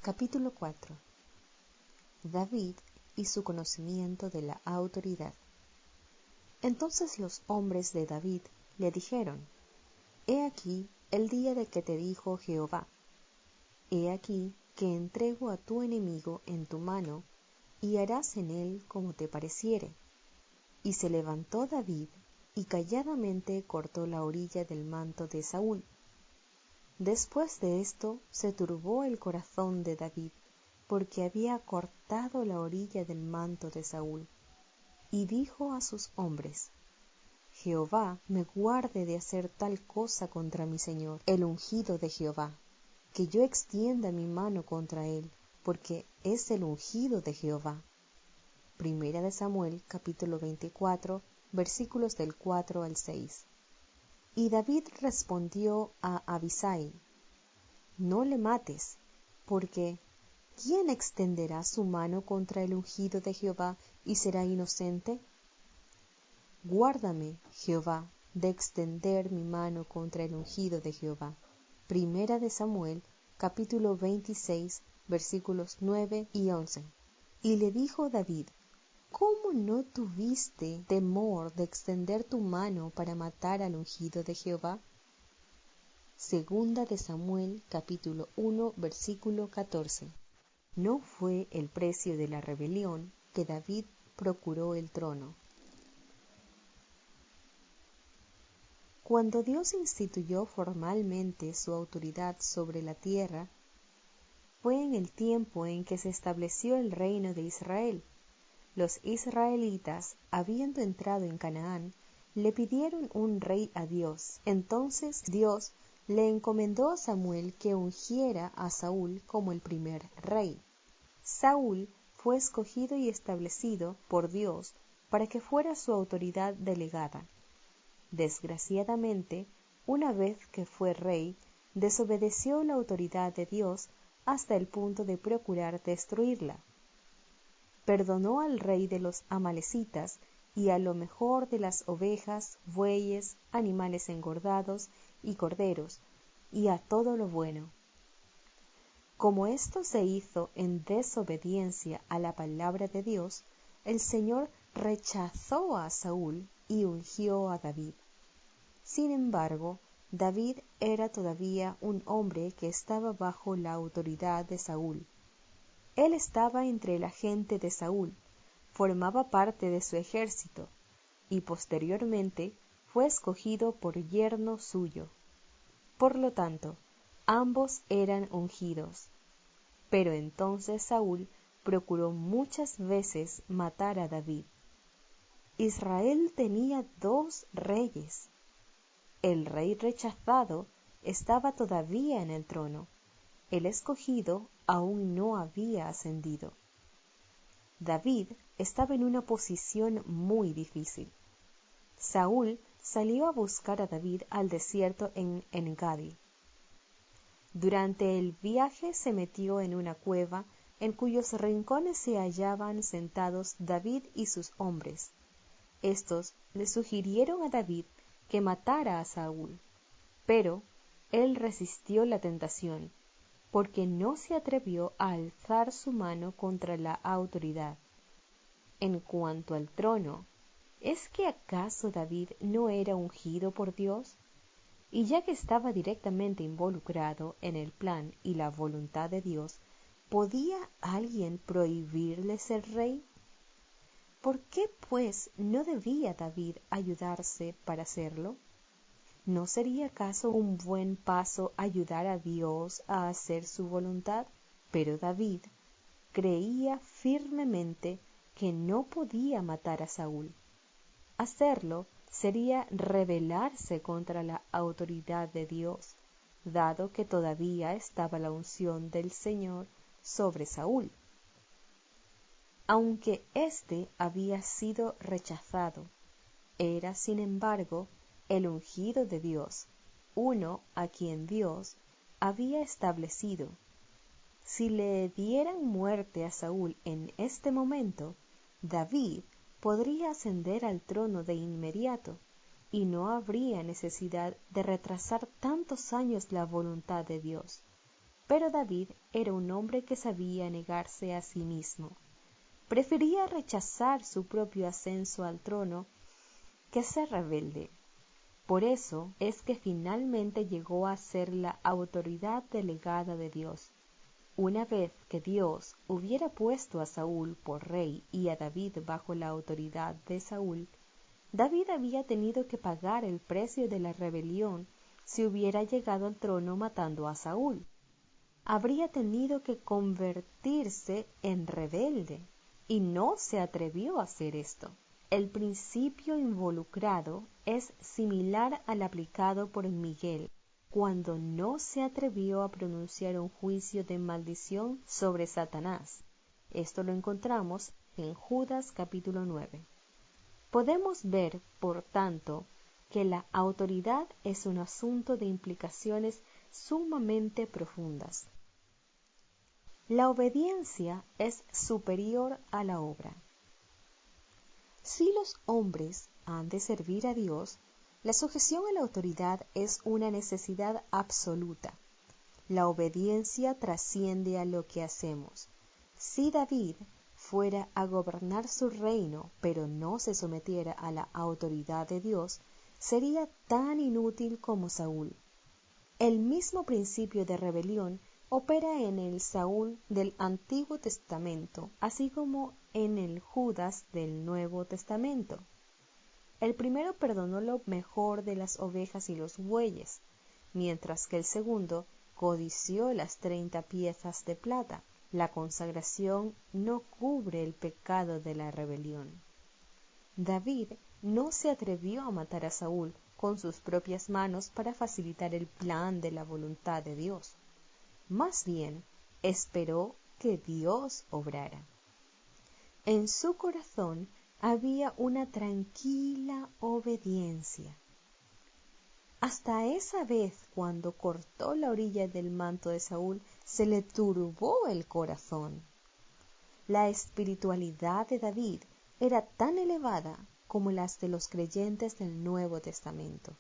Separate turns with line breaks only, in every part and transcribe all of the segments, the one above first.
Capítulo 4. David y su conocimiento de la autoridad. Entonces los hombres de David le dijeron: He aquí el día de que te dijo Jehová: He aquí que entrego a tu enemigo en tu mano, y harás en él como te pareciere. Y se levantó David, y calladamente cortó la orilla del manto de Saúl. Después de esto se turbó el corazón de David, porque había cortado la orilla del manto de Saúl, y dijo a sus hombres: Jehová me guarde de hacer tal cosa contra mi señor, el ungido de Jehová, que yo extienda mi mano contra él, porque es el ungido de Jehová. Primera de Samuel, capítulo 24, versículos del 4 al 6. Y David respondió a Abisai: No le mates, porque ¿quién extenderá su mano contra el ungido de Jehová y será inocente? Guárdame, Jehová, de extender mi mano contra el ungido de Jehová. Primera de Samuel, capítulo 26, versículos 9 y 11. Y le dijo David: ¿Cómo no tuviste temor de extender tu mano para matar al ungido de Jehová? Segunda de Samuel, capítulo 1, versículo 14. No fue el precio de la rebelión que David procuró el trono. Cuando Dios instituyó formalmente su autoridad sobre la tierra, fue en el tiempo en que se estableció el reino de Israel. Los israelitas, habiendo entrado en Canaán, le pidieron un rey a Dios. Entonces Dios le encomendó a Samuel que ungiera a Saúl como el primer rey. Saúl fue escogido y establecido por Dios para que fuera su autoridad delegada. Desgraciadamente, una vez que fue rey, desobedeció la autoridad de Dios hasta el punto de procurar destruirla. Perdonó al rey de los amalecitas y a lo mejor de las ovejas, bueyes, animales engordados y corderos, y a todo lo bueno. Como esto se hizo en desobediencia a la palabra de Dios, el Señor rechazó a Saúl y ungió a David. Sin embargo, David era todavía un hombre que estaba bajo la autoridad de Saúl. Él estaba entre la gente de Saúl, formaba parte de su ejército, y posteriormente fue escogido por yerno suyo. Por lo tanto, ambos eran ungidos. Pero entonces Saúl procuró muchas veces matar a David. Israel tenía 2 reyes. El rey rechazado estaba todavía en el trono. El escogido aún no había ascendido. David estaba en una posición muy difícil. Saúl salió a buscar a David al desierto en En-Gadi. Durante el viaje se metió en una cueva en cuyos rincones se hallaban sentados David y sus hombres. Estos le sugirieron a David que matara a Saúl, pero él resistió la tentación, porque no se atrevió a alzar su mano contra la autoridad. En cuanto al trono, ¿es que acaso David no era ungido por Dios? Y ya que estaba directamente involucrado en el plan y la voluntad de Dios, ¿podía alguien prohibirle ser rey? ¿Por qué, pues, no debía David ayudarse para hacerlo? ¿No sería acaso un buen paso ayudar a Dios a hacer su voluntad? Pero David creía firmemente que no podía matar a Saúl. Hacerlo sería rebelarse contra la autoridad de Dios, dado que todavía estaba la unción del Señor sobre Saúl. Aunque éste había sido rechazado, era, sin embargo, el ungido de Dios, uno a quien Dios había establecido. Si le dieran muerte a Saúl en este momento, David podría ascender al trono de inmediato, y no habría necesidad de retrasar tantos años la voluntad de Dios. Pero David era un hombre que sabía negarse a sí mismo. Prefería rechazar su propio ascenso al trono que ser rebelde. Por eso es que finalmente llegó a ser la autoridad delegada de Dios. Una vez que Dios hubiera puesto a Saúl por rey y a David bajo la autoridad de Saúl, David había tenido que pagar el precio de la rebelión si hubiera llegado al trono matando a Saúl. Habría tenido que convertirse en rebelde, y no se atrevió a hacer esto. El principio involucrado es similar al aplicado por Miguel cuando no se atrevió a pronunciar un juicio de maldición sobre Satanás. Esto lo encontramos en Judas capítulo 9. Podemos ver, por tanto, que la autoridad es un asunto de implicaciones sumamente profundas. La obediencia es superior a la obra. Si los hombres han de servir a Dios, la sujeción a la autoridad es una necesidad absoluta. La obediencia trasciende a lo que hacemos. Si David fuera a gobernar su reino, pero no se sometiera a la autoridad de Dios, sería tan inútil como Saúl. El mismo principio de rebelión opera en el Saúl del Antiguo Testamento, así como en el Judas del Nuevo Testamento. El primero perdonó lo mejor de las ovejas y los bueyes, mientras que el segundo codició las 30 piezas de plata. La consagración no cubre el pecado de la rebelión. David no se atrevió a matar a Saúl con sus propias manos para facilitar el plan de la voluntad de Dios. Más bien, esperó que Dios obrara. En su corazón había una tranquila obediencia. Hasta esa vez, cuando cortó la orilla del manto de Saúl, se le turbó el corazón. La espiritualidad de David era tan elevada como las de los creyentes del Nuevo Testamento.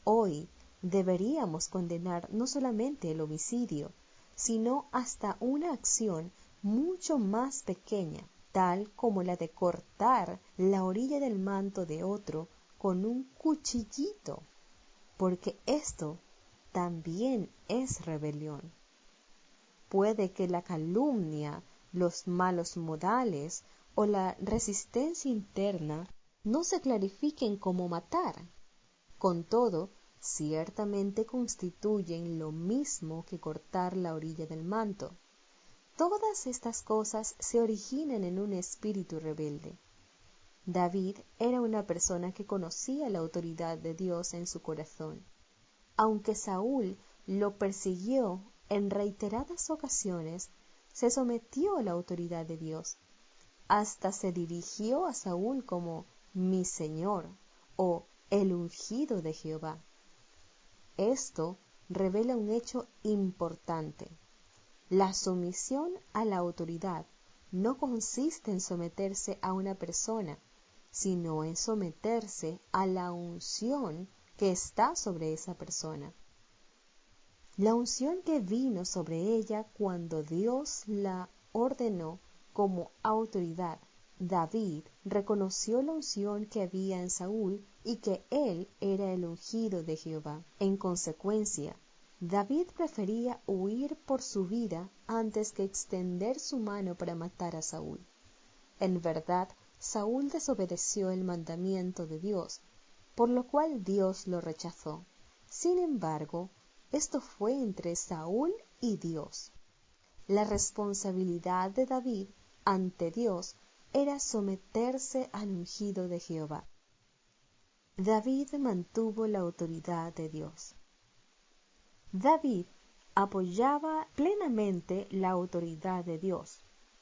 Hoy deberíamos condenar no solamente el homicidio, sino hasta una acción mucho más pequeña, tal como la de cortar la orilla del manto de otro con un cuchillito, porque esto también es rebelión. Puede que la calumnia, los malos modales o la resistencia interna no se clarifiquen como matar. Con todo, ciertamente constituyen lo mismo que cortar la orilla del manto. Todas estas cosas se originan en un espíritu rebelde. David era una persona que conocía la autoridad de Dios en su corazón. Aunque Saúl lo persiguió en reiteradas ocasiones, se sometió a la autoridad de Dios. Hasta se dirigió a Saúl como mi Señor o el ungido de Jehová. Esto revela un hecho importante. La sumisión a la autoridad no consiste en someterse a una persona, sino en someterse a la unción que está sobre esa persona. La unción que vino sobre ella cuando Dios la ordenó como autoridad. David reconoció la unción que había en Saúl y que él era el ungido de Jehová. En consecuencia, David prefería huir por su vida antes que extender su mano para matar a Saúl. En verdad, Saúl desobedeció el mandamiento de Dios, por lo cual Dios lo rechazó. Sin embargo, esto fue entre Saúl y Dios. La responsabilidad de David ante Dios era someterse al ungido de Jehová. David mantuvo la autoridad de Dios. David apoyaba plenamente la autoridad de Dios.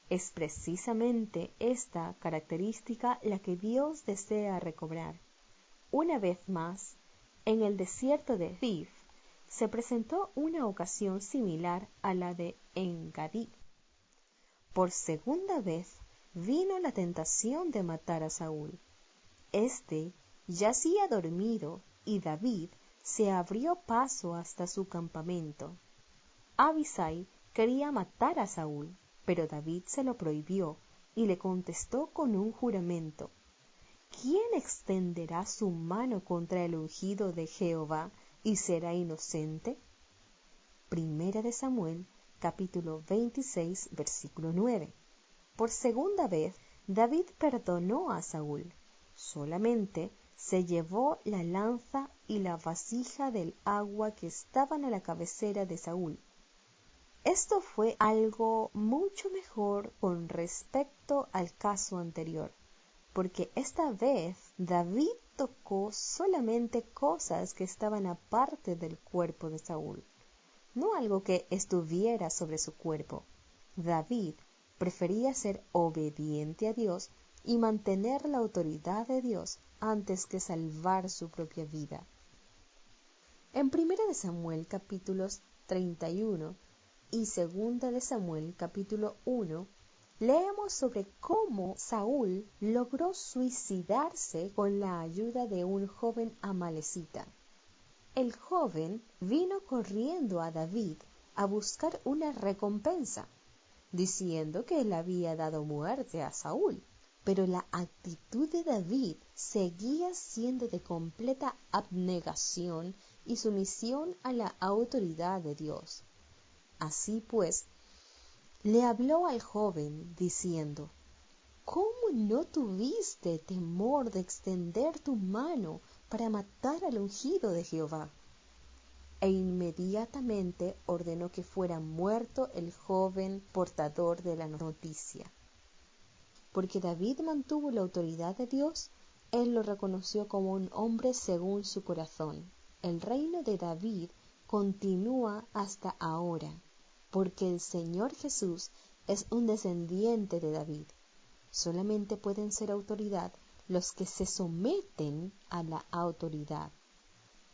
Es precisamente esta característica la que Dios desea recobrar. Una vez más, en el desierto de Zif, se presentó una ocasión similar a la de En-Gadi. Por segunda vez vino la tentación de matar a Saúl. Este yacía dormido y David se abrió paso hasta su campamento. Abisai quería matar a Saúl, pero David se lo prohibió y le contestó con un juramento: ¿Quién extenderá su mano contra el ungido de Jehová y será inocente? Primera de Samuel, capítulo 26, versículo 9. Por segunda vez, David perdonó a Saúl. Solamente se llevó la lanza y la vasija del agua que estaban a la cabecera de Saúl. Esto fue algo mucho mejor con respecto al caso anterior, porque esta vez David tocó solamente cosas que estaban aparte del cuerpo de Saúl, no algo que estuviera sobre su cuerpo. David prefería ser obediente a Dios y mantener la autoridad de Dios antes que salvar su propia vida. En 1 de Samuel capítulos 31 y 2 de Samuel capítulo 1 leemos sobre cómo Saúl logró suicidarse con la ayuda de un joven amalecita. El joven vino corriendo a David a buscar una recompensa, diciendo que él había dado muerte a Saúl. Pero la actitud de David seguía siendo de completa abnegación y sumisión a la autoridad de Dios. Así pues, le habló al joven diciendo: ¿Cómo no tuviste temor de extender tu mano para matar al ungido de Jehová? E inmediatamente ordenó que fuera muerto el joven portador de la noticia. Porque David mantuvo la autoridad de Dios, él lo reconoció como un hombre según su corazón. El reino de David continúa hasta ahora, porque el Señor Jesús es un descendiente de David. Solamente pueden ser autoridad los que se someten a la autoridad.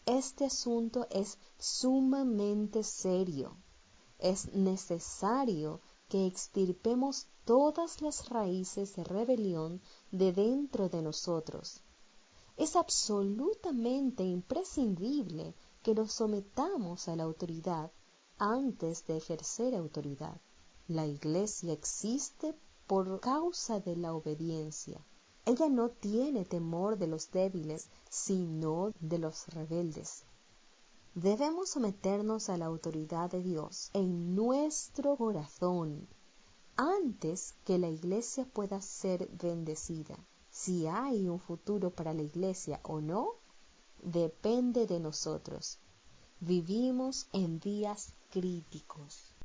Este asunto es sumamente serio. Es necesario que extirpemos todas las raíces de rebelión de dentro de nosotros. Es absolutamente imprescindible que nos sometamos a la autoridad antes de ejercer autoridad. La Iglesia existe por causa de la obediencia. Ella no tiene temor de los débiles, sino de los rebeldes. Debemos someternos a la autoridad de Dios en nuestro corazón antes que la Iglesia pueda ser bendecida. Si hay un futuro para la Iglesia o no, depende de nosotros. Vivimos en días críticos.